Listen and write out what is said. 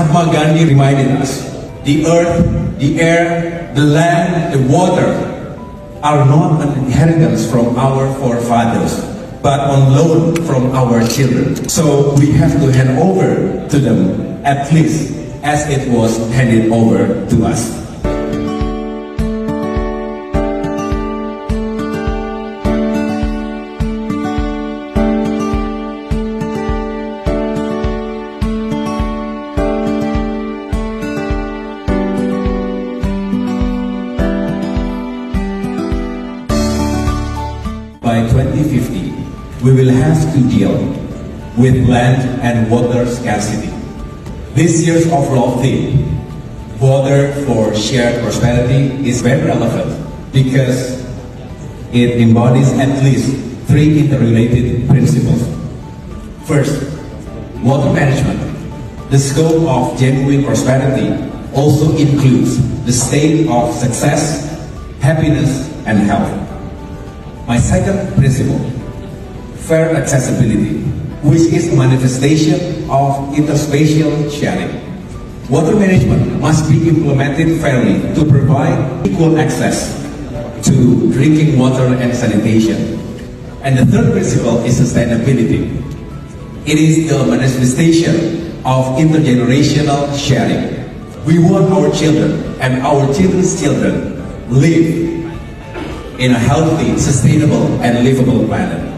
Mahatma Gandhi reminded us, the earth, the air, the land, the water are not an inheritance from our forefathers, but on loan from our children. So we have to hand over to them at least as it was handed over to us. By 2050, we will have to deal with land and water scarcity. This year's overall theme, Water for Shared Prosperity, is very relevant because it embodies at least three interrelated principles. First, water management. The scope of genuine prosperity also includes the state of success, happiness, and health. My second principle, fair accessibility, which is a manifestation of interspatial sharing. Water management must be implemented fairly to provide equal access to drinking water and sanitation. And the third principle is sustainability. It is the manifestation of intergenerational sharing. We want our children and our children's children live in a healthy, sustainable, and livable planet.